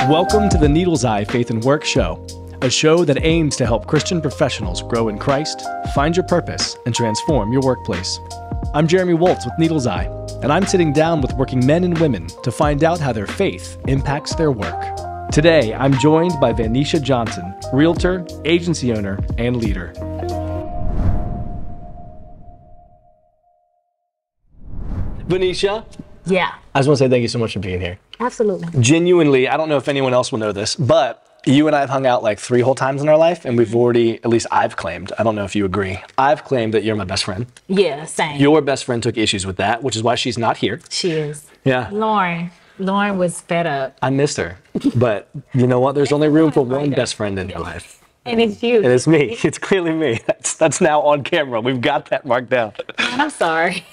Welcome to the Needle's Eye Faith and Work Show, a show that aims to help Christian professionals grow in Christ, find your purpose, and transform your workplace. I'm Jeremy Waltz with Needle's Eye, and I'm sitting down with working men and women to find out how their faith impacts their work. Today, I'm joined by Van-Neisha Johnson, realtor, agency owner, and leader. Van-Neisha? Yeah. I just want to say thank you so much for being here. Absolutely. Genuinely, I don't know if anyone else will know this, but you and I have hung out like 3 whole times in our life, and we've already, at least I've claimed, I don't know if you agree, I've claimed that you're my best friend. Yeah, same. Your best friend took issues with that, which is why she's not here. She is. Yeah. Lauren was fed up. I missed her, but you know what? There's only room for one best friend in your life. And it's you. And it's me. It's clearly me. That's now on camera. We've got that marked down. And I'm sorry.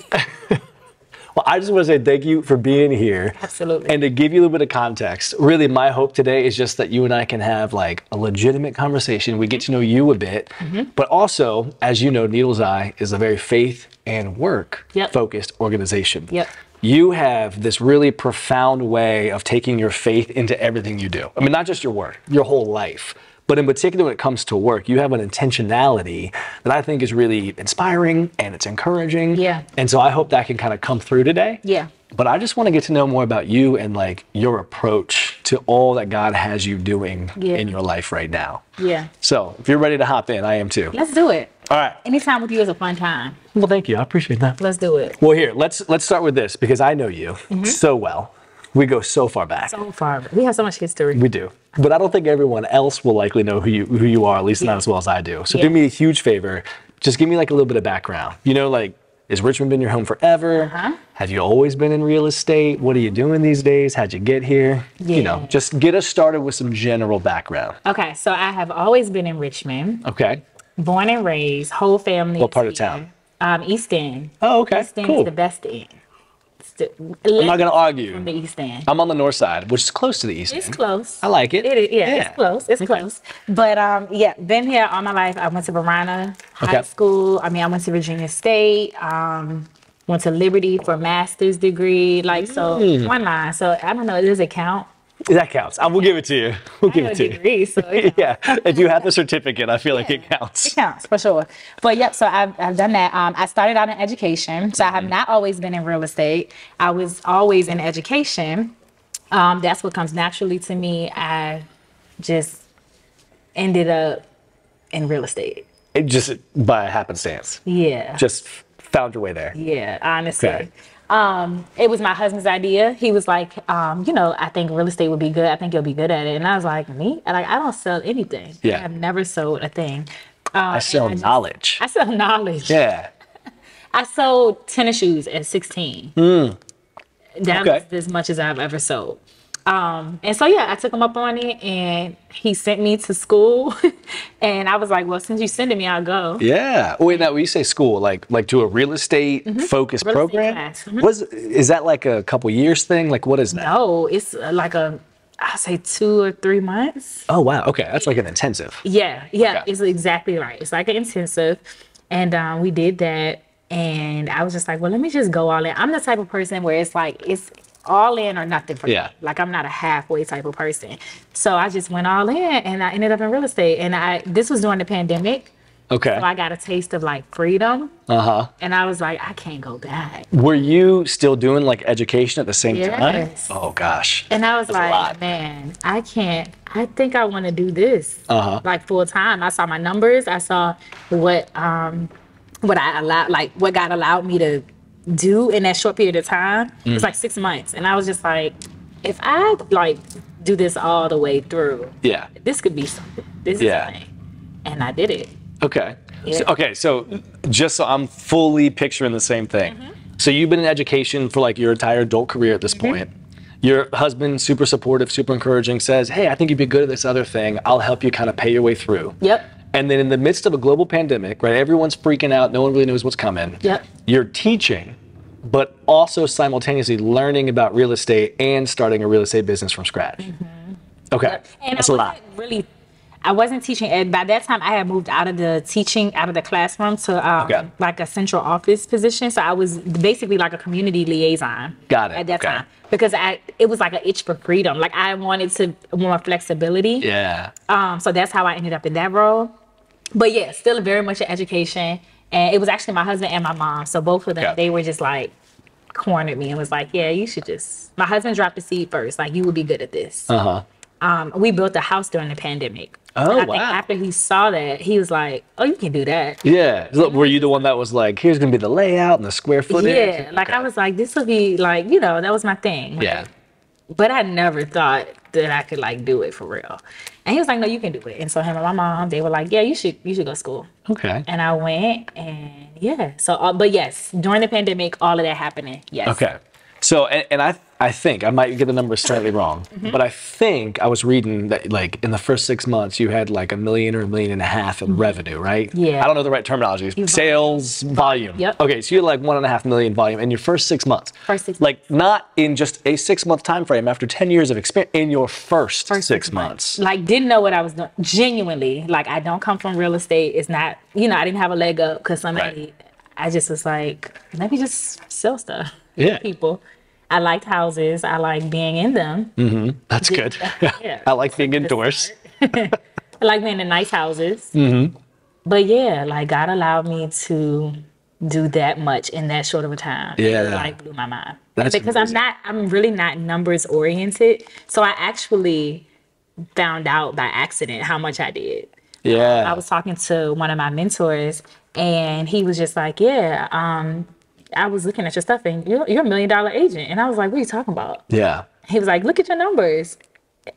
Well, I just want to say thank you for being here. Absolutely. And to give you a little bit of context, really my hope today is just that you and I can have like a legitimate conversation. We get to know you a bit, but also, as you know, Needle's Eye is a very faith and work focused organization. Yep. You have this really profound way of taking your faith into everything you do. I mean, not just your work, your whole life. But in particular, when it comes to work, you have an intentionality that I think is really inspiring and it's encouraging. Yeah. And so I hope that can kind of come through today. Yeah. But I just want to get to know more about you and like your approach to all that God has you doing in your life right now. Yeah. So if you're ready to hop in, I am too. Let's do it. All right. Anytime with you is a fun time. Well, thank you. I appreciate that. Let's do it. Well, here, let's start with this because I know you so well. We go so far back. So far. We have so much history. We do. But I don't think everyone else will likely know who you are, at least not as well as I do. So do me a huge favor. Just give me like a little bit of background. You know, like, has Richmond been your home forever? Have you always been in real estate? What are you doing these days? How'd you get here? Yeah. You know, just get us started with some general background. Okay, so I have always been in Richmond. Okay. Born and raised, whole family. What part of town? East End. Oh, okay. East End Cool. is the best end. I'm not going to argue. From the East End. I'm on the north side, which is close to the East End. It's close. I like it. It is, it's close. It's close. But yeah, been here all my life. I went to Verona High School. I mean, I went to Virginia State. Went to Liberty for a master's degree. Like, so one line. So I don't know, does it count? That counts. I will give it to you. We'll give it to degree, you. So, you know. Yeah, if you have the certificate, I feel like it counts. It counts for sure. But yep, so I've done that. I started out in education, so I have not always been in real estate. I was always in education. That's what comes naturally to me. I just ended up in real estate. It just by happenstance. Yeah. Just found your way there. Yeah, honestly. Okay. It was my husband's idea. He was like, you know, I think real estate would be good. I think you'll be good at it. And I was like, me? Like, I don't sell anything. Yeah. I've never sold a thing. I sell knowledge. I sell knowledge. Yeah. I sold tennis shoes at 16. That was as much as I've ever sold. And so, yeah, I took him up on it and he sent me to school and I was like, well, since you're sending me, I'll go. Yeah. Wait, now when you say school, like to a real estate focused program? Is that like a couple years thing? Like what is that? No, it's like I'll say 2 or 3 months. Oh, wow. Okay. That's like an intensive. Yeah. Okay. It's exactly right. It's like an intensive. And we did that. And I was just like, well, let me just go all in. I'm the type of person where it's like, it's all in or nothing for me. Like I'm not a halfway type of person. So I just went all in and I ended up in real estate. And this was during the pandemic. Okay. So I got a taste of like freedom. And I was like, I can't go back. Were you still doing like education at the same time? Oh gosh. And I was like, man, I think I want to do this like full time. I saw my numbers. I saw what God allowed me to do in that short period of time. It was like 6 months. And I was just like, if I like do this all the way through, this could be something. This is a thing. And I did it. Okay. So just so I'm fully picturing the same thing. So you've been in education for like your entire adult career at this point. Your husband, super supportive, super encouraging, says, hey, I think you'd be good at this other thing. I'll help you kind of pay your way through. And then in the midst of a global pandemic, right, everyone's freaking out. No one really knows what's coming. You're teaching, but also simultaneously learning about real estate and starting a real estate business from scratch. Okay, And that's a lot. I wasn't teaching ed. By that time, I had moved out of the teaching, out of the classroom to like a central office position. So I was basically like a community liaison. Got it. At that time. Because it was like an itch for freedom. Like I wanted to more flexibility. Yeah. So that's how I ended up in that role. But yeah, still very much an education. And it was actually my husband and my mom. So both of them, they were just like, cornered me and was like, yeah, you should just, my husband dropped the seed first. Like, you would be good at this. We built a house during the pandemic. Oh, I think after he saw that, he was like, oh, you can do that. Yeah. Were you the one that was like, here's going to be the layout and the square footage? Yeah. Like, I was like, this will be like, you know, that was my thing. Yeah. But I never thought that I could like do it for real. And he was like, no, you can do it. And so him and my mom, they were like, yeah, you should go to school. Okay. And I went and yeah. So, but yes, during the pandemic, all of that happening. Yes. Okay. So, and I think, I might get the numbers slightly wrong, but I think I was reading that like in the first 6 months, you had like $1 million or $1.5 million in revenue, right? Yeah. I don't know the right terminology. Sales volume. Yep. Okay. So you had like $1.5 million volume in your first 6 months. First 6 months. Like not in just a 6-month time frame after 10 years of experience, in your first 6 months. Like didn't know what I was doing. Genuinely. Like I don't come from real estate. It's not, you know, I didn't have a leg up because somebody, I just was like, let me just sell stuff. Yeah. People. I liked houses. I like being in them. Mm-hmm. That's good. Yeah. I like being indoors. I like being in nice houses. Mm-hmm. But yeah, like God allowed me to do that much in that short of a time. Yeah. It like blew my mind. That's because amazing. I'm really not numbers oriented. So I actually found out by accident how much I did. Yeah. I was talking to one of my mentors and he was just like, yeah, I was looking at your stuff and you're $1 million agent. And I was like, what are you talking about? Yeah. He was like, look at your numbers.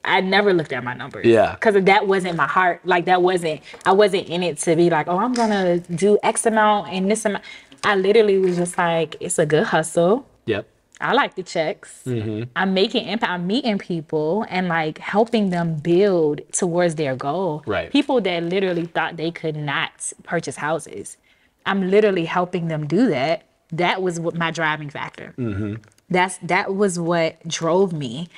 I never looked at my numbers. Yeah. Because that wasn't my heart. Like I wasn't in it to be like, oh, I'm going to do X amount and this amount. I literally was just like, it's a good hustle. Yep. I like the checks. Mm-hmm. I'm making impact. I'm meeting people and like helping them build towards their goal. Right. People that literally thought they could not purchase houses. I'm literally helping them do that. That was what my driving factor. Mm-hmm. That was what drove me.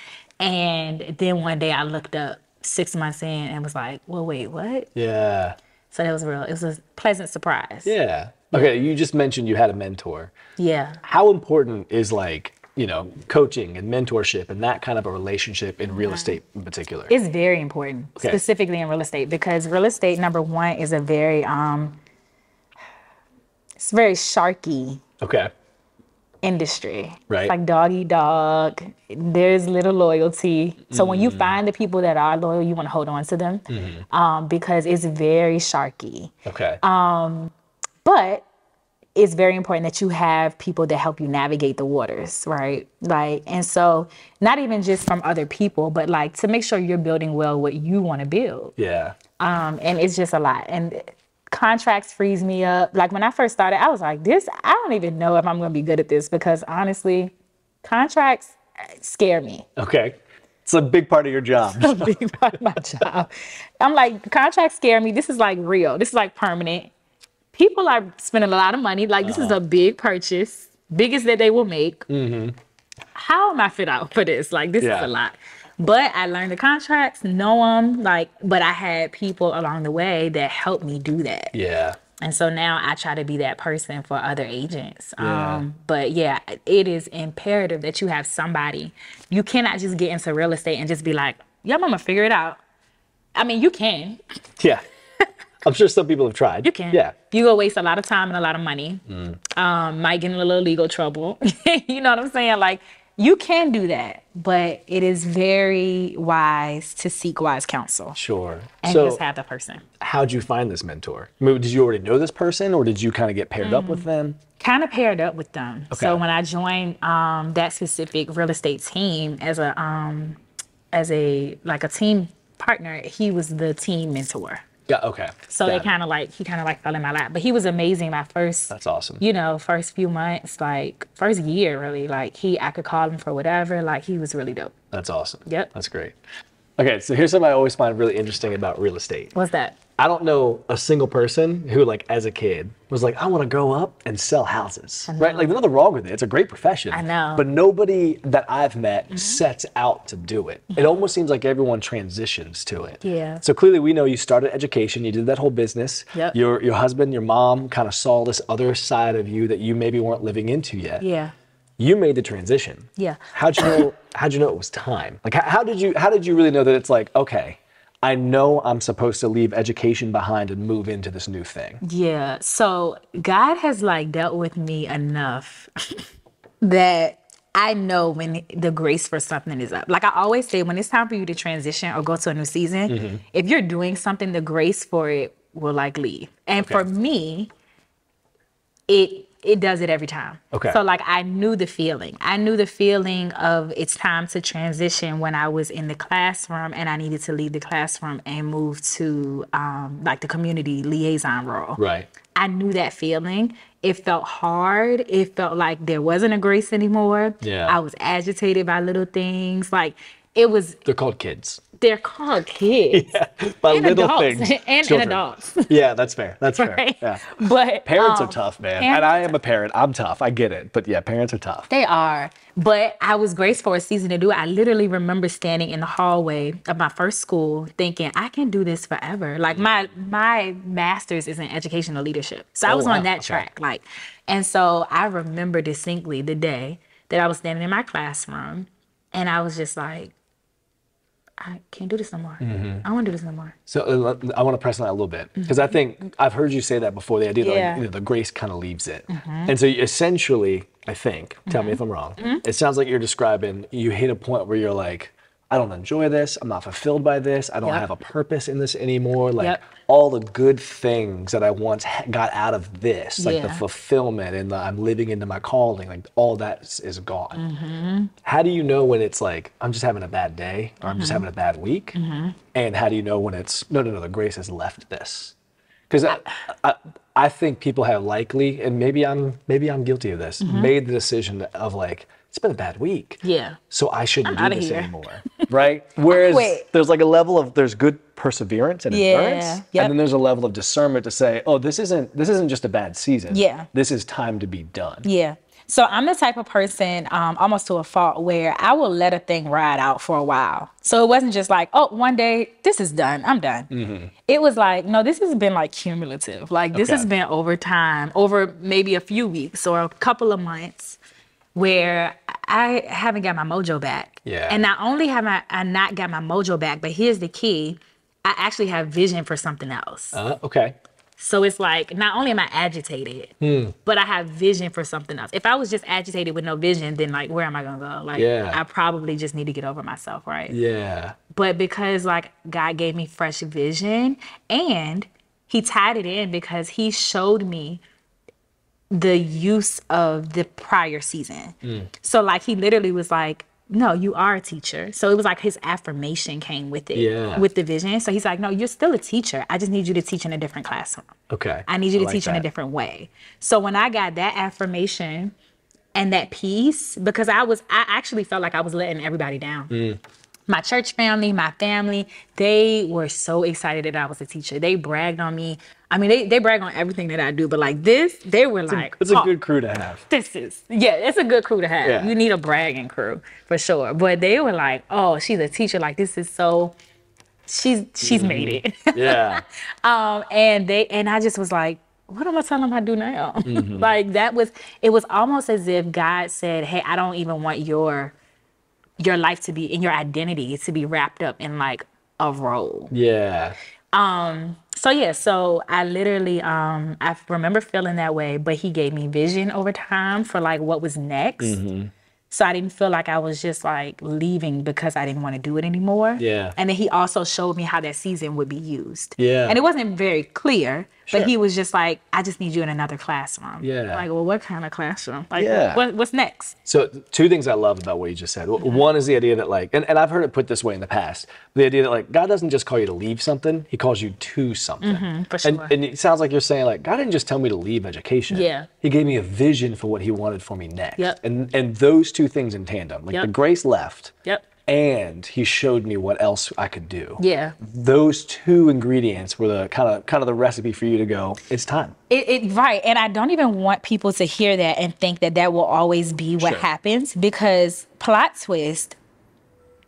And then one day I looked up 6 months in and was like, well, wait, what? Yeah. So that was real. It was a pleasant surprise. Yeah. Okay. You just mentioned you had a mentor. Yeah. How important is like, you know, coaching and mentorship and that kind of a relationship in real estate in particular? It's very important, specifically in real estate, because real estate, number one, is a very, it's very sharky. Okay. Industry. Right. It's like dog eat dog. There's little loyalty. So when you find the people that are loyal, you want to hold on to them because it's very sharky. Okay. But it's very important that you have people that help you navigate the waters, right? Like, and so not even just from other people, but like to make sure you're building well what you want to build. Yeah. And it's just a lot. And contracts freeze me up. Like when I first started, I was like, I don't even know if I'm going to be good at this because honestly, contracts scare me. Okay. It's a big part of your job. A big part of my job. I'm like, contracts scare me. This is like real. This is like permanent. People are spending a lot of money. Like this is a big purchase, biggest that they will make. Mm-hmm. How am I fit out for this? Like this is a lot. But I learned the contracts, know them, like, but I had people along the way that helped me do that. Yeah. And so now I try to be that person for other agents. Yeah. But yeah, it is imperative that you have somebody. You cannot just get into real estate and just be like, yeah, I'm gonna figure it out. I mean, you can. Yeah. I'm sure some people have tried. You can. Yeah. You go waste a lot of time and a lot of money. Might get in a little legal trouble. You know what I'm saying? Like, you can do that, but it is very wise to seek wise counsel. Sure. And just have the person. How'd you find this mentor? I mean, did you already know this person or did you kind of get paired up with them? Kind of paired up with them. Okay. So when I joined that specific real estate team as a team partner, he was the team mentor. Yeah, okay. So he kind of like fell in my lap. But he was amazing my first. That's awesome. You know, first few months, like first year really. Like I could call him for whatever. Like he was really dope. That's awesome. Yep. That's great. Okay, so here's something I always find really interesting about real estate. What's that? I don't know a single person who, like, as a kid was like, I want to grow up and sell houses, right? Like, there's nothing wrong with it. It's a great profession. I know. But nobody that I've met sets out to do it. It almost seems like everyone transitions to it. Yeah. So clearly we know you started education, you did that whole business. Yep. Your husband, your mom kind of saw this other side of you that you maybe weren't living into yet. Yeah. You made the transition. Yeah. How'd you know it was time? Like, how did you really know that it's like, okay, I know I'm supposed to leave education behind and move into this new thing? Yeah. So God has like dealt with me enough that I know when the grace for something is up. Like I always say, when it's time for you to transition or go to a new season, if you're doing something, the grace for it will like leave. And for me, it does it every time. Okay. So like I knew the feeling. I knew the feeling of it's time to transition when I was in the classroom and I needed to leave the classroom and move to like the community liaison role. Right. I knew that feeling. It felt hard. It felt like there wasn't a grace anymore. Yeah. I was agitated by little things. Like it was. They're called kids. They're called kids. Yeah, by and little adults. things. And Children. adults. Yeah, that's fair. That's Right? fair. Yeah. But Parents are tough, man. And I am a parent. I'm tough. I get it. But yeah, parents are tough. They are. But I was graced for a season to do it. I literally remember standing in the hallway of my first school thinking, I can do this forever. Like my master's is in educational leadership. So I was on that track. Like, and so I remember distinctly the day that I was standing in my classroom and I was just like, I can't do this no more. I want to do this no more. So I want to press on that a little bit because I think I've heard you say that before. The idea that like, the grace kind of leaves it, and so essentially, I think. Tell me if I'm wrong. It sounds like you're describing you hit a point where you're like, I don't enjoy this. I'm not fulfilled by this. I don't have a purpose in this anymore. Like all the good things that I once got out of this, like the fulfillment and the I'm living into my calling, like all that is gone. How do you know when it's like, I'm just having a bad day or I'm just having a bad week? And how do you know when it's, no, the grace has left this? Because I think people have likely, and maybe I'm guilty of this, made the decision of like, it's been a bad week. Yeah. So I shouldn't do this anymore. Right? Whereas there's like a level of, there's good perseverance and endurance. And then there's a level of discernment to say, oh, this isn't just a bad season. Yeah. This is time to be done. Yeah. So I'm the type of person, almost to a fault, where I will let a thing ride out for a while. So it wasn't just like, oh, one day, this is done. I'm done. It was like, no, this has been like cumulative. Like this has been over time, over maybe a few weeks or a couple of months, where I haven't got my mojo back. Yeah. And not only have I not got my mojo back, but here's the key. I actually have vision for something else. Okay. So it's like, not only am I agitated, but I have vision for something else. If I was just agitated with no vision, then like, where am I going to go? Like, I probably just need to get over myself, right? Yeah. But because like God gave me fresh vision and he tied it in because he showed me the use of the prior season. So like he literally was like, no, you are a teacher. So it was like his affirmation came with it, with the vision. So he's like, no, you're still a teacher. I just need you to teach in a different classroom. Okay. I need you to teach in a different way. So when I got that affirmation and that peace, because I actually felt like I was letting everybody down. My church family, my family, they were so excited that I was a teacher. They bragged on me. I mean, they brag on everything that I do, but like this, they were it's a good crew to have. It's a good crew to have. Yeah. You need a bragging crew for sure. But they were like, oh, she's a teacher. Like this is so, she's made it. Yeah. And I just was like, what am I telling them I do now? Like it was almost as if God said, hey, I don't even want your life to be, in your identity to be wrapped up in like a role. Yeah. So I literally, I remember feeling that way, but he gave me vision over time for like what was next. So I didn't feel like I was just like leaving because I didn't want to do it anymore. Yeah. And then he also showed me how that season would be used. Yeah. And it wasn't very clear, but he was just like, I just need you in another classroom. Yeah. Like, well, what kind of classroom? Like, what's next? So two things I love about what you just said. One is the idea that like, and I've heard it put this way in the past, the idea that like, God doesn't just call you to leave something, he calls you to something. For sure. And it sounds like you're saying like, God didn't just tell me to leave education. Yeah. He gave me a vision for what he wanted for me next. Yep. And those two things in tandem, like the grace left. Yep. and he showed me what else I could do. Yeah. Those two ingredients were the kind of the recipe for you to go, it's time. Right. And I don't even want people to hear that and think that that will always be what happens, because plot twist,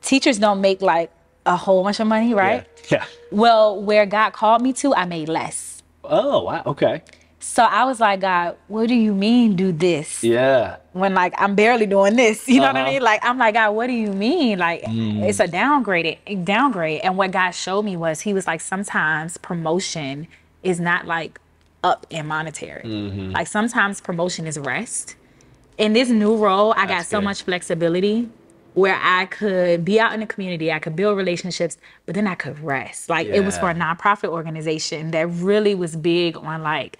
teachers don't make like a whole bunch of money, right? Yeah. Well, where God called me to, I made less. Oh, wow. Okay. So I was like, God, what do you mean do this? Yeah. When like I'm barely doing this, you know what I mean? Like, I'm like, God, what do you mean? Like, it's a downgrade. And what God showed me was, he was like, sometimes promotion is not like up in monetary. Like sometimes promotion is rest. In this new role, I got so much flexibility where I could be out in the community, I could build relationships, but then I could rest. Like it was for a nonprofit organization that really was big on like,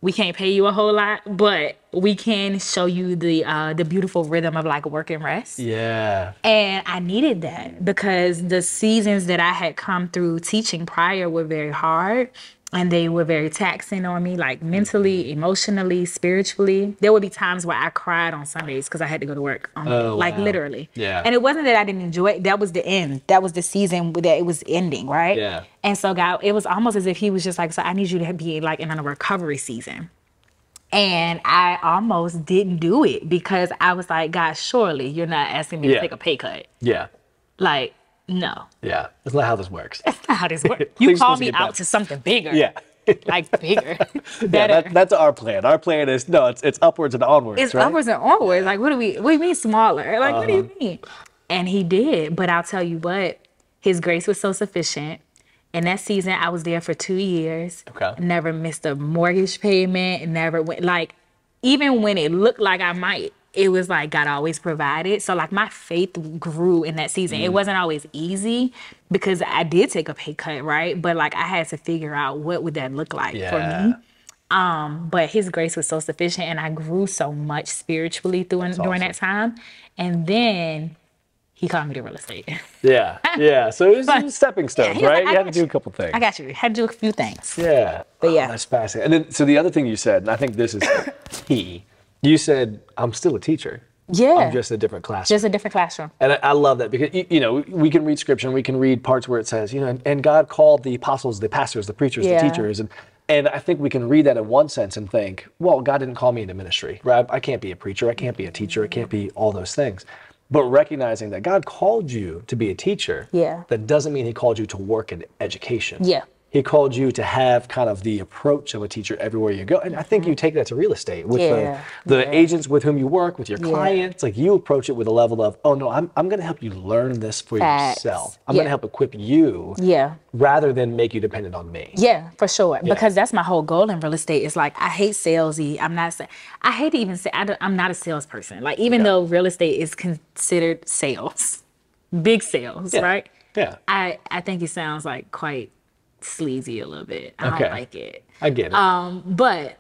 we can't pay you a whole lot, but we can show you the beautiful rhythm of like work and rest. Yeah. And I needed that because the seasons that I had come through teaching prior were very hard. And they were very taxing on me, like mentally, emotionally, spiritually. There would be times where I cried on Sundays because I had to go to work, like literally. Yeah. And it wasn't that I didn't enjoy it. That was the end. That was the season that it was ending, right? Yeah. And so God, it was almost as if he was just like, so I need you to be like in a recovery season. And I almost didn't do it because I was like, God, surely you're not asking me to take a pay cut. Yeah. Like, no. Yeah. That's not how this works. That's not how this works. You call me out to something bigger. Yeah. Like bigger. Yeah, that's our plan. Our plan is it's upwards and onwards. It's right? upwards and onwards. Like what do you mean smaller? Like what do you mean? And he did, but I'll tell you what, his grace was so sufficient. In that season, I was there for 2 years. Okay. Never missed a mortgage payment. Never went like, even when it looked like I might, it was like God always provided. So like my faith grew in that season. It wasn't always easy because I did take a pay cut, right? But like I had to figure out what would that look like for me. But his grace was so sufficient and I grew so much spiritually during that time. And then he called me to real estate. Yeah. Yeah. So it was stepping stones, right? You had to do a couple things. I got you. Had to do a few things. Yeah. But yeah. That's fascinating. And then, so the other thing you said, and I think this is key, you said, I'm still a teacher. Yeah. I'm just a different classroom. Just a different classroom. And I love that because, we can read scripture and we can read parts where it says, and God called the apostles, the pastors, the preachers, the teachers. And I think we can read that in one sense and think, well, God didn't call me into ministry, right? I can't be a preacher. I can't be a teacher. I can't be all those things. But recognizing that God called you to be a teacher, that doesn't mean he called you to work in education. Yeah. He called you to have kind of the approach of a teacher everywhere you go. And I think you take that to real estate with the agents with whom you work, with your clients. Like you approach it with a level of, oh no, I'm going to help you learn this for yourself. I'm going to help equip you rather than make you dependent on me. Yeah, for sure. Because that's my whole goal in real estate. It's like, I hate salesy. I hate to even say, I'm not a salesperson. Like even though real estate is considered sales, big sales, right? Yeah. I think it sounds like quite sleazy a little bit. I don't like it. I get it. But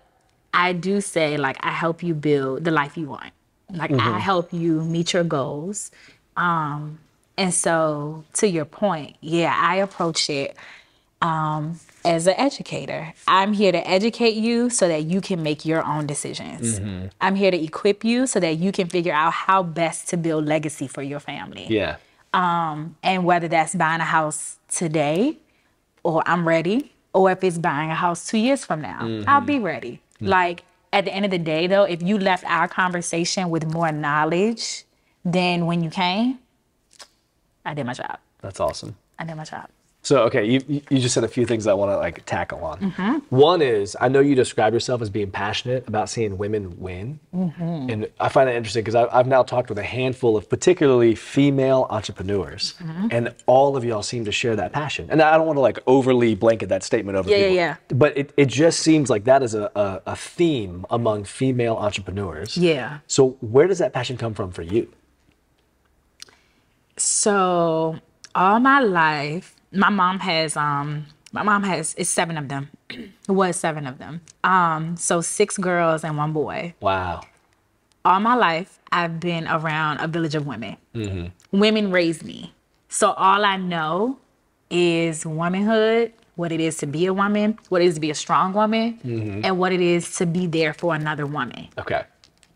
I do say like I help you build the life you want. Like I help you meet your goals. And so to your point, I approach it as an educator. I'm here to educate you so that you can make your own decisions. I'm here to equip you so that you can figure out how best to build legacy for your family. Yeah. And whether that's buying a house today, or I'm ready, or if it's buying a house 2 years from now, I'll be ready. Like at the end of the day though, if you left our conversation with more knowledge than when you came, I did my job. That's awesome. I did my job. So, okay, you just said a few things I want to like tackle on. One is, I know you describe yourself as being passionate about seeing women win. And I find that interesting because I've now talked with a handful of particularly female entrepreneurs. And all of y'all seem to share that passion. And I don't want to like overly blanket that statement over people. But it just seems like that is a theme among female entrepreneurs. Yeah. So where does that passion come from for you? So all my life, my mom has it's 7 of them. It was 7 of them. So 6 girls and 1 boy. Wow. All my life, I've been around a village of women. Women raised me. So all I know is womanhood, what it is to be a woman, what it is to be a strong woman, and what it is to be there for another woman. Okay.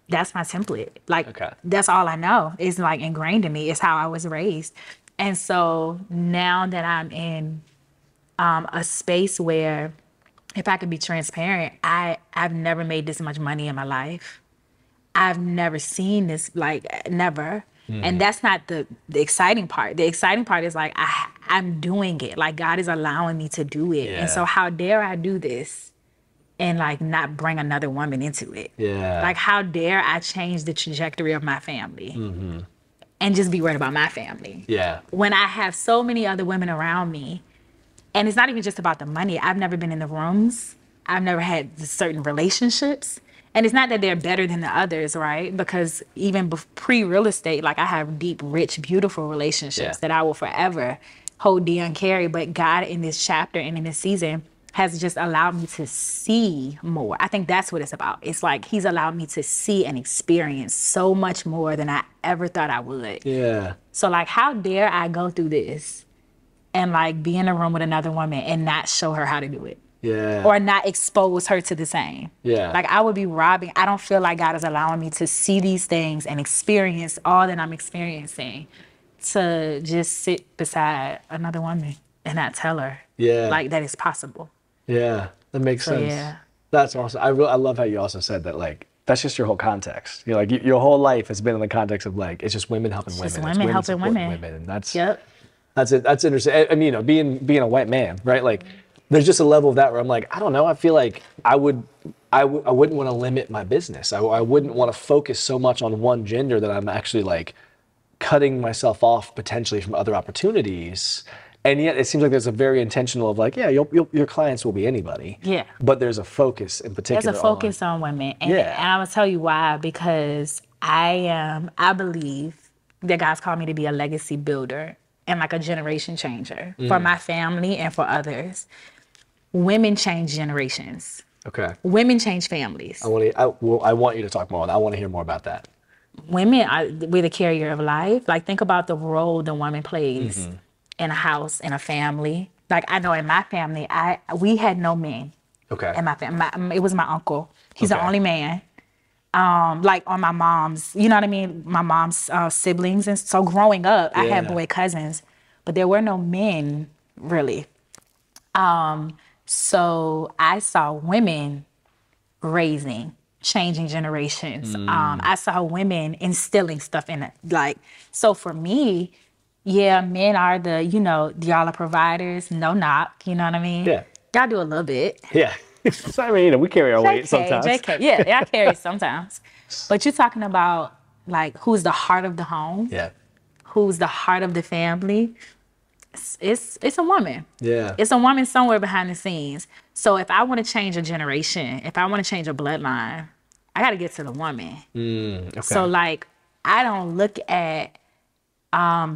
that's my template. Like, that's all I know. It's like ingrained in me. It's how I was raised. And so now that I'm in a space where, if I could be transparent, I've never made this much money in my life. I've never seen this, like, never. And that's not the exciting part. The exciting part is like, I'm doing it. Like, God is allowing me to do it. And so how dare I do this and like not bring another woman into it? Like, how dare I change the trajectory of my family and just be worried about my family? When I have so many other women around me, and it's not even just about the money. I've never been in the rooms. I've never had certain relationships. And it's not that they're better than the others, right? Because even pre-real estate, like, I have deep, rich, beautiful relationships that I will forever hold dear and carry. But God, in this chapter and in this season, has just allowed me to see more. I think that's what it's about. It's like he's allowed me to see and experience so much more than I ever thought I would. So, like, how dare I go through this and, like, be in a room with another woman and not show her how to do it? Or not expose her to the same. Like, I would be robbing. I don't feel like God is allowing me to see these things and experience all that I'm experiencing to just sit beside another woman and not tell her like that is possible. That makes sense. That's awesome. I love how you also said that, like, that's just your whole context. You're like, your whole life has been in the context of, like, it's just women helping women. It's women helping women. And that's that's interesting. I mean, you know, being a white man, right? Like, there's just a level of that where I'm like, I don't know. I feel like I wouldn't want to limit my business. I wouldn't want to focus so much on one gender that I'm actually, like, cutting myself off potentially from other opportunities. And yet it seems like there's a very intentional of, like, your clients will be anybody. But there's a focus in particular. There's a focus on women. And, and I will tell you why, because I believe that God's called me to be a legacy builder and, like, a generation changer for my family and for others. Women change generations. Women change families. I want you to talk more on that. I want to hear more about that. Women, we're the carrier of life. Like, think about the role the woman plays in a house, in a family. Like, I know in my family, we had no men. In my family, it was my uncle. He's the only man. Like, on my mom's, you know what I mean? My mom's siblings. And so growing up, I had boy cousins, but there were no men, really. So I saw women raising, changing generations. I saw women instilling stuff in it. Like, so for me, men are y'all are providers, no knock, you know what I mean? Y'all do a little bit. So, I mean, you know, we carry our weight sometimes. I carry sometimes. But you're talking about, like, who's the heart of the home? Who's the heart of the family? It's a woman. It's a woman somewhere behind the scenes. So if I want to change a generation, if I want to change a bloodline, I got to get to the woman. So, like, I don't look at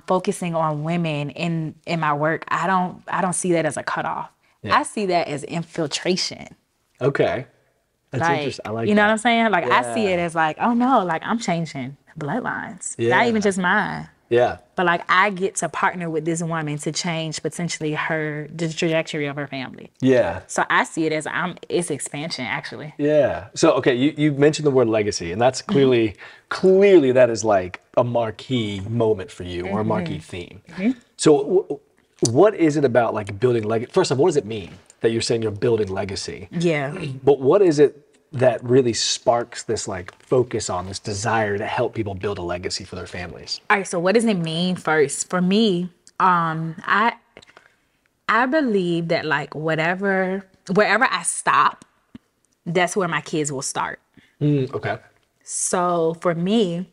focusing on women in my work. I don't see that as a cutoff. I see that as infiltration. That's like, interesting. I like you know that. what I'm saying? Like, I see it as, like, oh no, like, I'm changing bloodlines. Not even just mine. But, like, I get to partner with this woman to change potentially the trajectory of her family. So I see it as it's expansion, actually. So, okay, you mentioned the word legacy, and that's clearly that is, like, a marquee moment for you or a marquee theme. So what is it about, like, building legacy? First off, what does it mean that you're saying you're building legacy? But what is it that really sparks this, like, focus on this desire to help people build a legacy for their families? All right, so what does it mean first? For me, I believe that, like, wherever I stop, that's where my kids will start. So for me,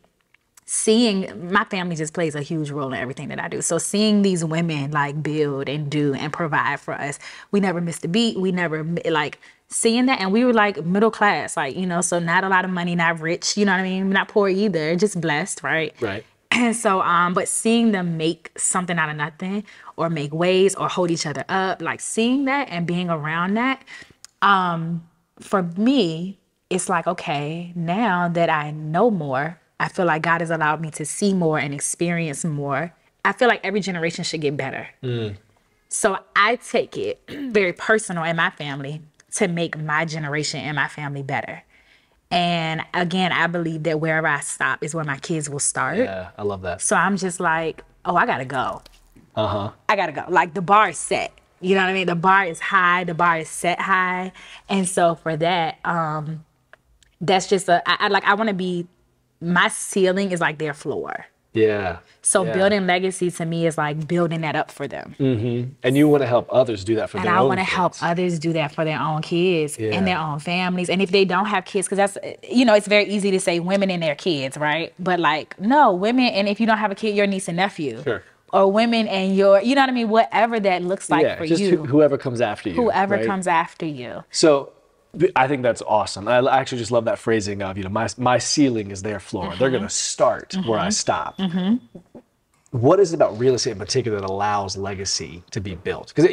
seeing my family just plays a huge role in everything that I do. So seeing these women, like, build and do and provide for us, we never missed a beat. We never, like, seeing that, and we were, like, middle class, like, you know, so not a lot of money, not rich, you know what I mean? Not poor either, just blessed, right? And so, but seeing them make something out of nothing, or make waves, or hold each other up, like, seeing that and being around that, for me, it's like, okay, now that I know more, I feel like God has allowed me to see more and experience more. I feel like every generation should get better. So I take it very personal in my family to make my generation and my family better. And again, I believe that wherever I stop is where my kids will start. Yeah, I love that. So I'm just like, oh, I gotta go. Uh-huh. I gotta go. Like, the bar is set. You know what I mean? The bar is high. The bar is set high. And so for that, that's just I want to be, my ceiling is like their floor. Yeah. So building legacy to me is like building that up for them. Mm-hmm. And you want to help others do that for their own kids. And I want to help others do that for their own kids and their own families. And if they don't have kids, because that's, it's very easy to say women and their kids, right? But like, no, women, and if you don't have a kid, your niece and nephew. Sure. Or women and your, you know what I mean? Whatever that looks like for just you. Whoever comes after you. Whoever comes after you. So I think that's awesome. I actually just love that phrasing of, my ceiling is their floor. They're going to start where I stop. What is it about real estate in particular that allows legacy to be built? Because,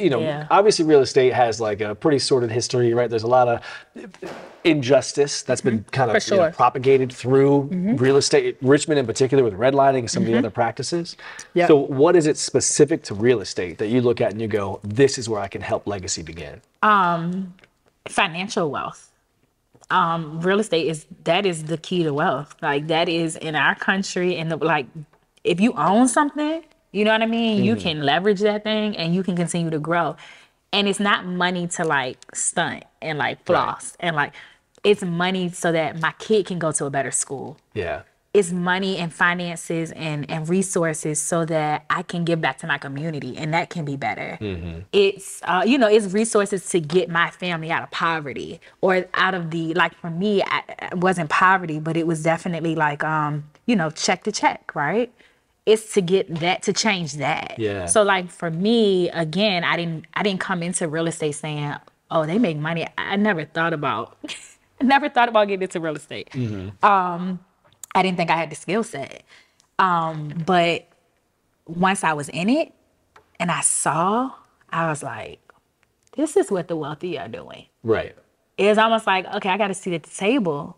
obviously real estate has like a pretty sordid history, right? There's a lot of injustice that's been kind of propagated through real estate, Richmond in particular, with redlining and some of the other practices. Yep. So what is it specific to real estate that you look at and you go, this is where I can help legacy begin? Financial wealth. Real estate is the key to wealth. Like, that is in our country, and if you own something, you know what I mean? You can leverage that thing and you can continue to grow. And it's not money to like stunt and like floss and like, it's money so that my kid can go to a better school. Yeah. It's money and finances and resources so that I can give back to my community, and that can be better. It's, it's resources to get my family out of poverty, or out of the, like, for me, I wasn't poverty, but it was definitely like, check to check, right? It's to get that, to change that. Yeah. So like for me, again, I didn't come into real estate saying, oh, they make money. I never thought about getting into real estate. I didn't think I had the skill set. But once I was in it and I saw, I was like, this is what the wealthy are doing. Right. It's almost like, okay, I got to sit at the table,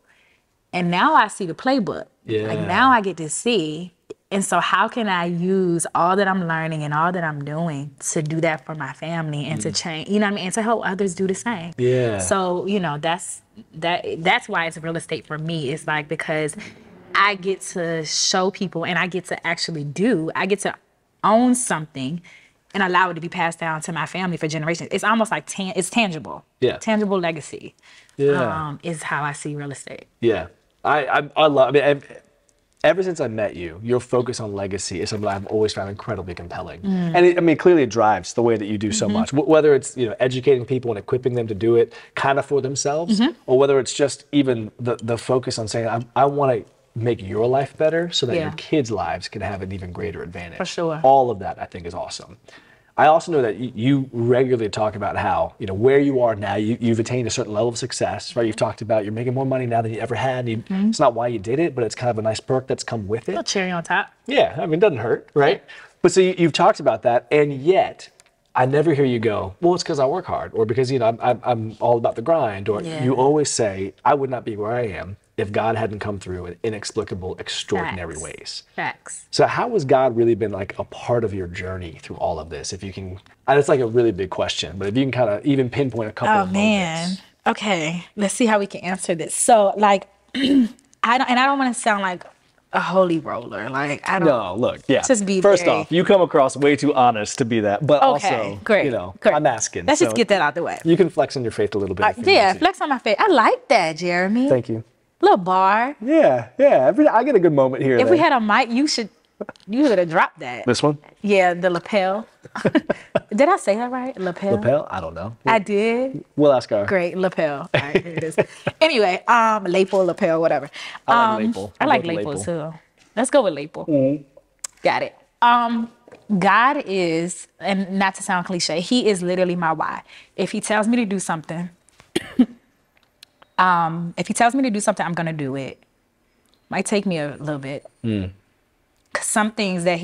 and now I see the playbook. Yeah. Like, now I get to see. And so how can I use all that I'm learning and all that I'm doing to do that for my family and to change, you know what I mean? And to help others do the same. Yeah. So, that's why it's real estate for me. It's like, because I get to show people, and I get to I get to own something and allow it to be passed down to my family for generations. It's almost like it's tangible. Yeah. Tangible legacy. Yeah. Is how I see real estate. Yeah. I love, ever since I met you, your focus on legacy is something I've always found incredibly compelling. And it clearly drives the way that you do so much, whether it's, educating people and equipping them to do it kind of for themselves, or whether it's just even the focus on saying, I want to make your life better so that your kids' lives can have an even greater advantage. For sure. All of that, I think, is awesome. I also know that you regularly talk about how, where you are now, you've attained a certain level of success, right? You've talked about you're making more money now than you ever had. It's not why you did it, but it's kind of a nice perk that's come with it. A cherry on top. Yeah, it doesn't hurt, right? But so you've talked about that, and yet I never hear you go, well, it's because I work hard, or because, I'm all about the grind, or you always say, I would not be where I am if God hadn't come through in inexplicable, extraordinary ways. Facts. So how has God really been like a part of your journey through all of this? If you can, and it's like a really big question, but if you can kind of even pinpoint a couple of moments. Oh man. Okay, let's see how we can answer this. So like, I don't want to sound like a holy roller. Like, I don't. No, look, yeah. Just be First off, you come across way too honest to be that, but also, great. I'm asking. Let's just get that out the way. You can flex on your faith a little bit. Flex on my faith. I like that, Jeremy. Thank you. Little bar. Yeah. I get a good moment here. If we had a mic, you should have dropped that. This one? Yeah, the lapel. Did I say that right? Lapel? Lapel? I don't know. I did. We'll ask her. Great, lapel. All right, here it is. Anyway, lapel, lapel, whatever. I like lapel. I like lapel too. Let's go with lapel. Got it. God is, and not to sound cliche, he is literally my why. If he tells me to do something, I'm going to do it. Might take me a little bit. Cause some things that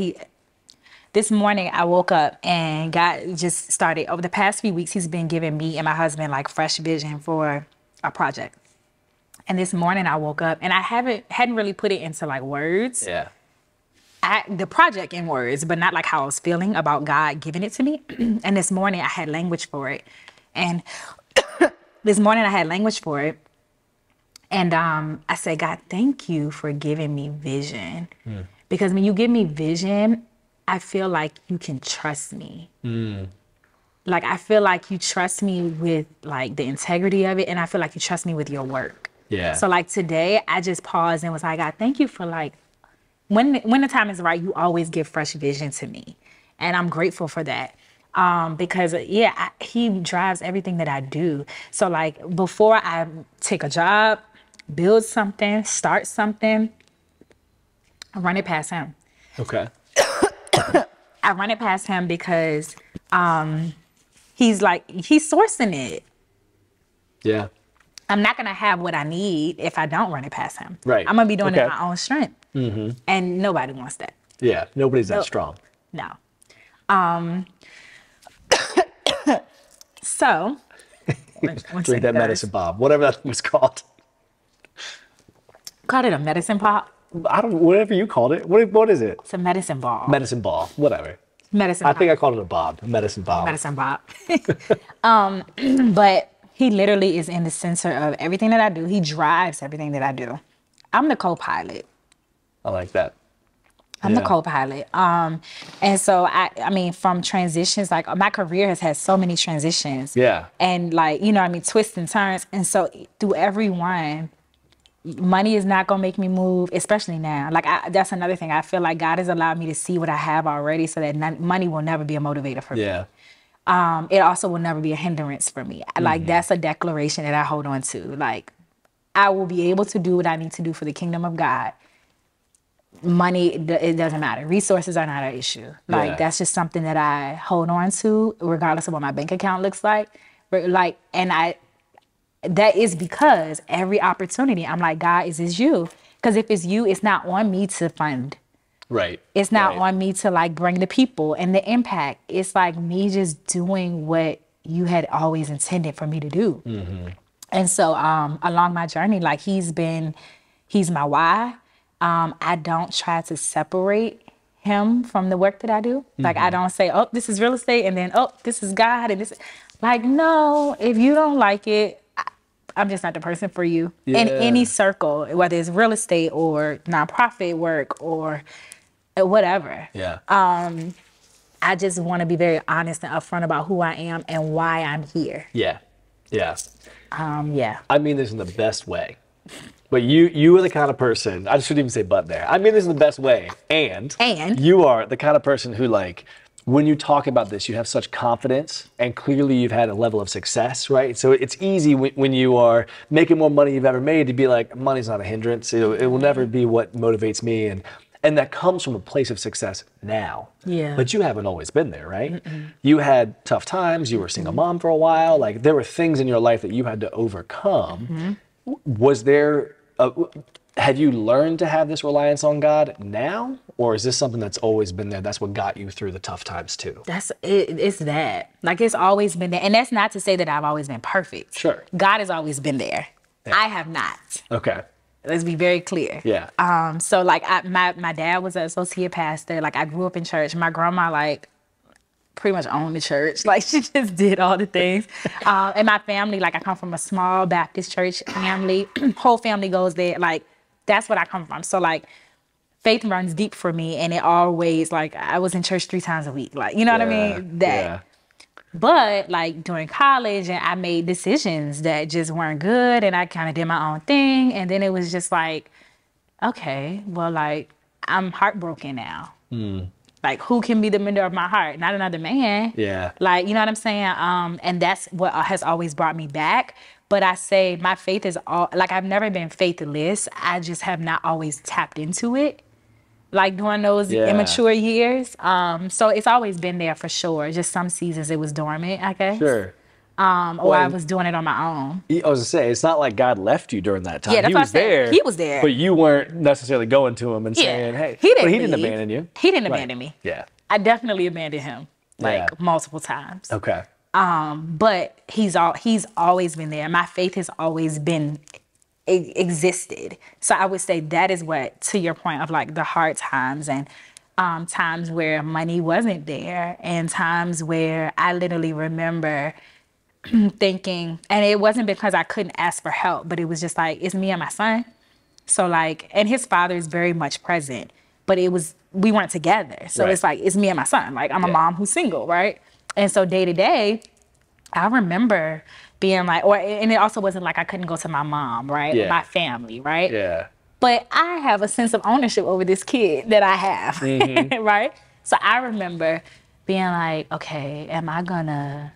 this morning I woke up and God just started, over the past few weeks, he's been giving me and my husband like fresh vision for a project. And this morning I woke up and I hadn't really put it into like words. Yeah. The project in words, but not like how I was feeling about God giving it to me. And this morning I had language for it. And And I said, God, thank you for giving me vision. Because when you give me vision, I feel like you can trust me. Like, I feel like you trust me with like the integrity of it. And I feel like you trust me with your work. Yeah. So like today, I just paused and was like, God, thank you for like, when the time is right, you always give fresh vision to me. And I'm grateful for that. Because he drives everything that I do. So like before I take a job, build something, start something, I run it past him. Okay. I run it past him because he's sourcing it. Yeah. I'm not going to have what I need if I don't run it past him. Right. I'm going to be doing it in my own strength. And nobody wants that. Yeah. Nobody's that strong. No. So. Drink that medicine bob, whatever that was called. Called it a medicine pop? Whatever you called it. What is it? It's a medicine ball. Medicine ball, whatever. Medicine I pop. think I called it a bob, a medicine bob. Medicine bob. But he literally is in the center of everything that I do. He drives everything that I do. I'm the co-pilot. I like that. I'm the co-pilot. And so I mean, from transitions, like my career has had so many transitions. Yeah. And like, you know what I mean, twists and turns. And so through every one, money is not gonna make me move, especially now. Like that's another thing. I feel like God has allowed me to see what I have already, so that money will never be a motivator for me. Yeah. It also will never be a hindrance for me. Like that's a declaration that I hold on to. Like I will be able to do what I need to do for the kingdom of God. Money, it doesn't matter. Resources are not an issue. Like that's just something that I hold on to, regardless of what my bank account looks like. Like, and that is because every opportunity, I'm like, God, is this you? Because if it's you, it's not on me to fund. Right. It's not on me to like bring the people and the impact. It's like me just doing what you had always intended for me to do. And so along my journey, like he's my why. I don't try to separate him from the work that I do. Like I don't say, oh, this is real estate, and then, oh, this is God, and this. Like, no, if you don't like it, I'm just not the person for you. In any circle, whether it's real estate or nonprofit work or whatever. Yeah. I just want to be very honest and upfront about who I am and why I'm here. Yeah. Yeah. Yeah. I mean this in the best way. But you are the kind of person, I shouldn't even say but there. I mean this in the best way. And you are the kind of person who, like, when you talk about this, you have such confidence, and clearly you've had a level of success, right? So it's easy when you are making more money you've ever made to be like, money's not a hindrance. It will never be what motivates me. And that comes from a place of success now. Yeah. But you haven't always been there, right? You had tough times. You were a single mom for a while. Like, there were things in your life that you had to overcome. Was there, have you learned to have this reliance on God now? Or is this something that's always been there? That's what got you through the tough times too? It's that. Like, it's always been there. And that's not to say that I've always been perfect. Sure. God has always been there. Yeah. I have not. Okay. Let's be very clear. Yeah. So like my dad was an associate pastor. Like, I grew up in church. My grandma, like, pretty much owned the church. Like, she just did all the things. And my family, like, I come from a small Baptist church family. Whole family goes there. Like, that's what I come from. So like, faith runs deep for me, and it always, like, I was in church 3 times a week. Like, you know what I mean? But like during college, and I made decisions that just weren't good, and I kind of did my own thing. And then it was just like, okay, well, like, I'm heartbroken now. Like, who can be the mender of my heart? Not another man. Yeah. Like, you know what I'm saying? And that's what has always brought me back. But I say my faith is like, I've never been faithless. I just have not always tapped into it, like during those immature years. So it's always been there for sure. Just some seasons it was dormant, I guess. Sure. Or I was doing it on my own. I was going to say, it's not like God left you during that time. Yeah, that's he what was I said. there. He was there. But you weren't necessarily going to him and saying, hey. He But he didn't didn't abandon you. He didn't abandon me. Yeah. I definitely abandoned him, like, multiple times. Okay. But he's always been there. My faith has always been existed. So I would say that is what, to your point of like the hard times, and times where money wasn't there, and times where I literally remember thinking, and it wasn't because I couldn't ask for help, but it was just like, it's me and my son. So like, and his father is very much present, but we weren't together. So it's like, it's me and my son. Like, I'm a mom who's single, right? And so day to day, I remember being like, and it also wasn't like I couldn't go to my mom, right? Or my family, right? Yeah. But I have a sense of ownership over this kid that I have, right? So I remember being like, okay, am I gonna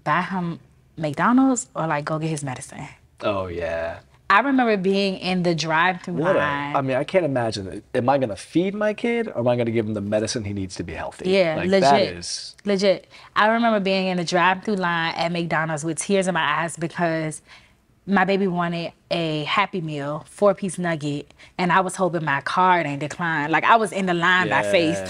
buy him McDonald's or like go get his medicine? Oh, yeah. I remember being in the drive-through line. I mean, I can't imagine. Am I going to feed my kid or am I going to give him the medicine he needs to be healthy? Yeah, like, legit. That is... Legit. I remember being in the drive-through line at McDonald's with tears in my eyes because my baby wanted a Happy Meal, 4-piece nugget, and I was hoping my card ain't declined. Like, I was in the line by faith.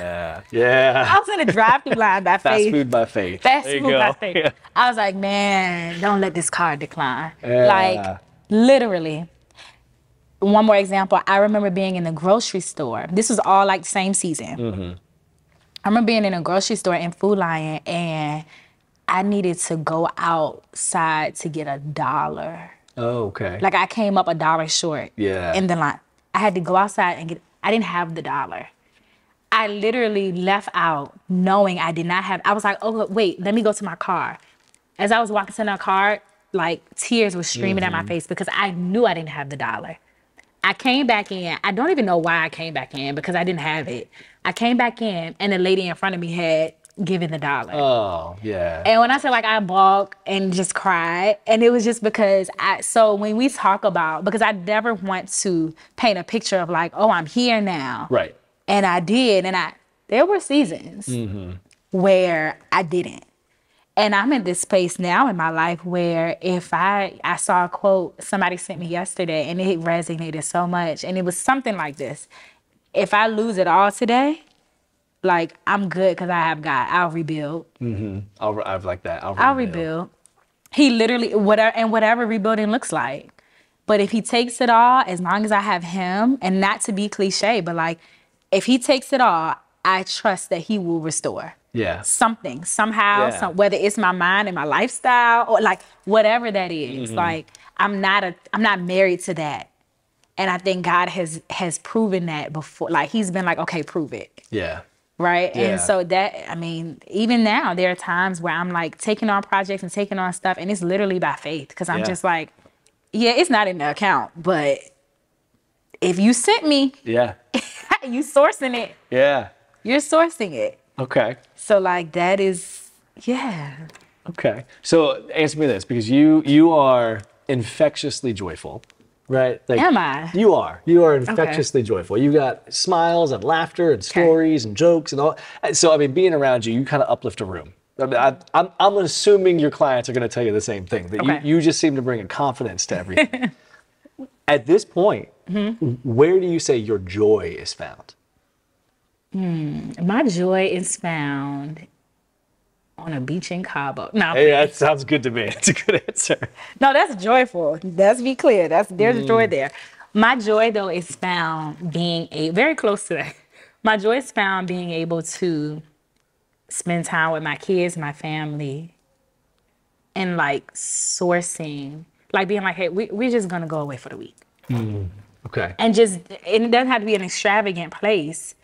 Yeah. I was in the drive-through line by faith. Fast food by faith. Fast food by faith. Yeah. I was like, man, don't let this card decline. Yeah. Like, literally. One more example. I remember being in the grocery store. This was all like the same season. I remember being in a grocery store in Food Lion, and I needed to go outside to get $1. Oh, okay. Like, I came up $1 short in the line. I had to go outside and I didn't have the $1. I literally left out knowing I did not have, I was like, oh, wait, let me go to my car. As I was walking to my car, like, tears were streaming at my face because I knew I didn't have the $1. I came back in. I don't even know why I came back in because I didn't have it. I came back in and the lady in front of me had given the $1. Oh, yeah. And when I said, like, I balked and just cried, and it was just because so when we talk about, because I never want to paint a picture of like, oh, I'm here now. Right. And I did. And there were seasons where I didn't. And I'm in this space now in my life where if I saw a quote somebody sent me yesterday and it resonated so much, and it was something like this: if I lose it all today, like, I'm good because I have God. I'll rebuild. I've like that. I'll rebuild. He literally, whatever rebuilding looks like. But if he takes it all, as long as I have him, and not to be cliche, but like, if he takes it all, I trust that he will restore. Yeah. Something, somehow, whether it's my mind and my lifestyle or like whatever that is. Like, I'm not married to that. And I think God has proven that before. Like, he's been like, okay, prove it. Yeah. Right. Yeah. And so that, I mean, even now there are times where I'm like taking on projects and taking on stuff, and it's literally by faith. Cause I'm just like, yeah, it's not in the account, but if you sent me, you sourcing it. Yeah. You're sourcing it. Okay. So like that is, Okay. So answer me this, because you are infectiously joyful, right? Like, am I? You are. You are infectiously joyful. You got smiles and laughter and stories and jokes and all. So I mean, being around you, you kind of uplift a room. I mean, I'm assuming your clients are going to tell you the same thing, that you just seem to bring a confidence to everything. At this point, where do you say your joy is found? My joy is found on a beach in Cabo. No, hey, that sounds good to me. It's a good answer. No, that's joyful. Let's be clear. There's joy there. My joy, though, is found being very close to that. My joy is found being able to spend time with my kids, my family, and like sourcing, like being like, hey, we're just gonna go away for the week. Okay. And it doesn't have to be an extravagant place,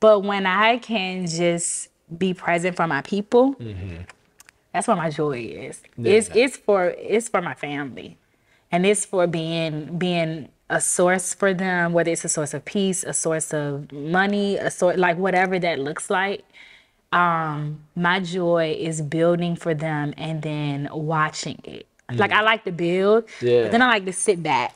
but when I can just be present for my people, that's what my joy is. It's for my family, and it's for being a source for them, whether it's a source of peace, a source of money, a source, like whatever that looks like. My joy is building for them and then watching it. Like, I like to build, but then I like to sit back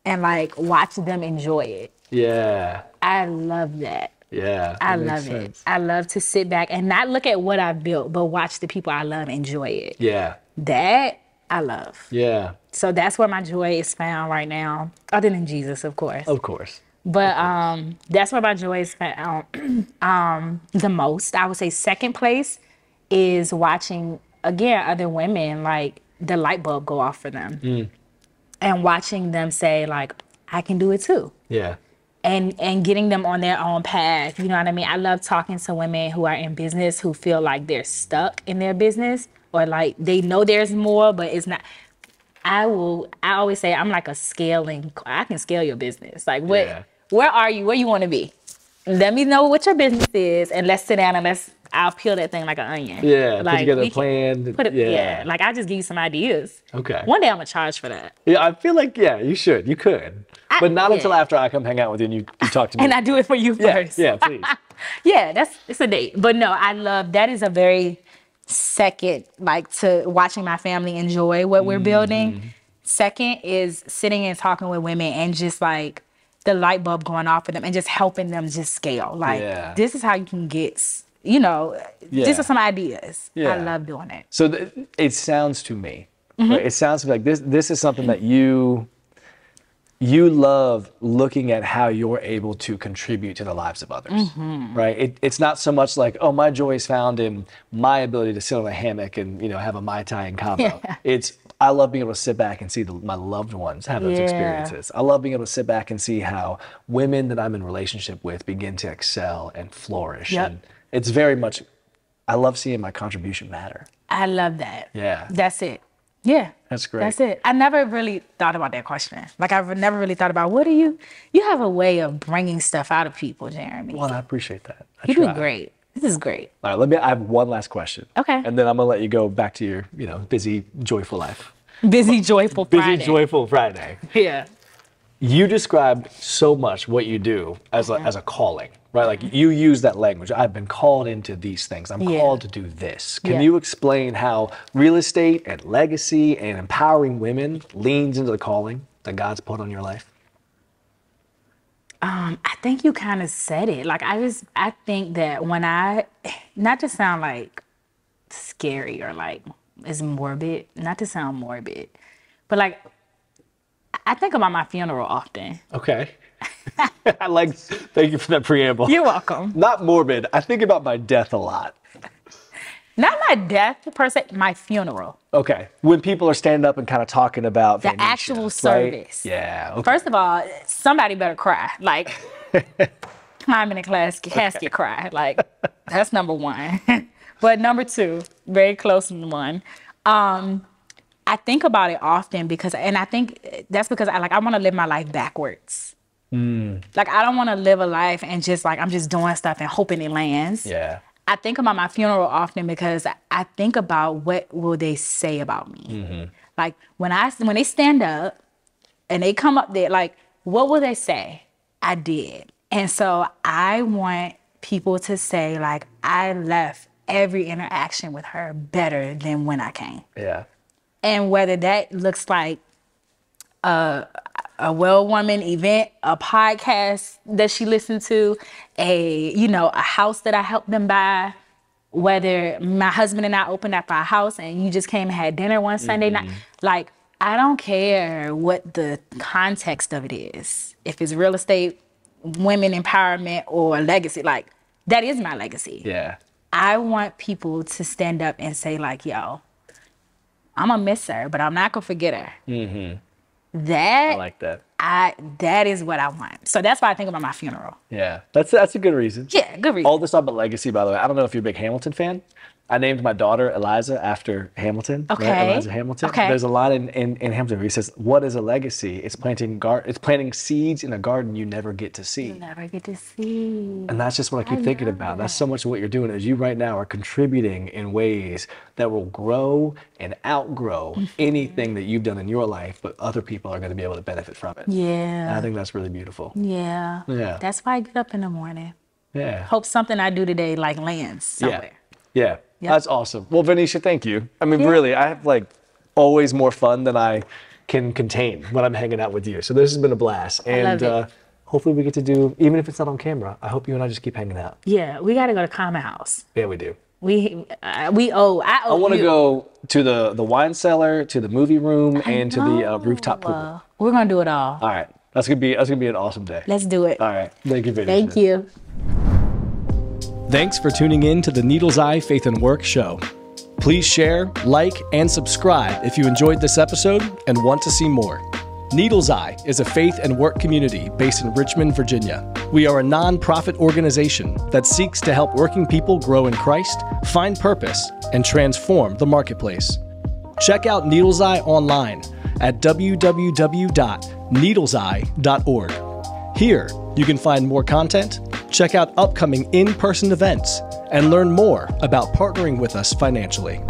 and like watch them enjoy it. Yeah. I love that. Yeah. I love it. I love to sit back and not look at what I've built, but watch the people I love enjoy it. Yeah. That I love. Yeah. So that's where my joy is found right now, other than Jesus, of course. Of course. But that's where my joy is found the most. I would say second place is watching, again, other women, like the light bulb go off for them. And watching them say, like, I can do it too. Yeah. And getting them on their own path. You know what I mean? I love talking to women who are in business who feel like they're stuck in their business, or like they know there's more, but it's not. I always say I'm like I can scale your business. Like where are you? Where you want to be? Let me know what your business is, and let's sit down and I'll peel that thing like an onion. Yeah, like, put together a plan. Like I just give you some ideas. Okay. One day I'm gonna charge for that. Yeah, I feel like, you should. You could. But not until after I come hang out with you and you talk to me. And I do it for you first. Yeah, please. Yeah, it's a date. But no, that is a very second, like to watching my family enjoy what we're building. Second is sitting and talking with women and just like the light bulb going off for them and just helping them just scale. Like this is how you can get, these are some ideas. I love doing it. So it sounds to me, right? It sounds like this is something that you love looking at how you're able to contribute to the lives of others, right? It's not so much like, oh, my joy is found in my ability to sit on a hammock and, have a Mai Tai and combo. It's, I love being able to sit back and see my loved ones have those experiences. I love being able to sit back and see how women that I'm in relationship with begin to excel and flourish. And it's very much, I love seeing my contribution matter. I love that. Yeah. That's it. Yeah. That's great. That's it. I never really thought about that question. Like I've never really thought about you have a way of bringing stuff out of people, Jeremy. Well, I appreciate that. You do great. This is great. All right, I have one last question. Okay. And then I'm gonna let you go back to your, busy, joyful life. Busy, joyful Friday. Busy, joyful Friday. Yeah. You described so much what you do as a calling, right? Like you use that language. I've been called into these things. I'm called to do this. Can you explain how real estate and legacy and empowering women leans into the calling that God's put on your life? I think you kind of said it. Like I think that when not to sound like scary or like it's morbid, not to sound morbid, but like I think about my funeral often. Okay. Thank you for that preamble. You're welcome. Not morbid. I think about my death a lot. Not my death per se, my funeral. Okay. When people are standing up and kind of talking about the actual service. Right? Yeah. Okay. First of all, somebody better cry. Like, climb in a casket cry. Like, that's number one. But number two, very close to one. I think about it often and I think that's because I want to live my life backwards. Like, I don't want to live a life and just like, I'm just doing stuff and hoping it lands. Yeah. I think about my funeral often because I think about what will they say about me. Like when they stand up and they come up there, like, what will they say? I did. And so I want people to say, like, I left every interaction with her better than when I came. Yeah. And whether that looks like a Well Woman event, a podcast that she listened to, a house that I helped them buy, whether my husband and I opened up our house and you just came and had dinner one Sunday night, like, I don't care what the context of it is. If it's real estate, women empowerment, or legacy, like, that is my legacy. Yeah. I want people to stand up and say, like, yo, I'm gonna miss her, but I'm not gonna forget her. That I like that. That is what I want. So that's why I think about my funeral. Yeah, that's a good reason. Yeah, good reason. All this stuff about legacy, by the way. I don't know if you're a big Hamilton fan. I named my daughter Eliza after Hamilton. Okay. Right? Eliza Hamilton. Okay. There's a line in Hamilton where he says, "What is a legacy? It's planting seeds in a garden you never get to see." You never get to see. And that's just what I keep thinking about. That's so much of what you're doing is you right now are contributing in ways that will grow and outgrow anything that you've done in your life, but other people are going to be able to benefit from it. Yeah. And I think that's really beautiful. Yeah. Yeah. That's why I get up in the morning. Yeah. Hope something I do today like lands somewhere. Yeah. Yep. That's awesome. Well, Van-Neisha, thank you. I mean, really, I have like always more fun than I can contain when I'm hanging out with you. So this has been a blast. And hopefully we get to do, even if it's not on camera, I hope you and I just keep hanging out. Yeah, we got to go to Common House. Yeah, we do. I owe I want to go to the wine cellar, to the movie room, and to the rooftop pool. We're going to do it all. All right. That's gonna be an awesome day. Let's do it. All right. Thank you, Van-Neisha. Thank you. Thanks for tuning in to the Needle's Eye Faith and Work show. Please share, like, and subscribe if you enjoyed this episode and want to see more. Needle's Eye is a faith and work community based in Richmond, Virginia. We are a non-profit organization that seeks to help working people grow in Christ, find purpose, and transform the marketplace. Check out Needle's Eye online at www.needleseye.org. Here, you can find more content, check out upcoming in-person events, and learn more about partnering with us financially.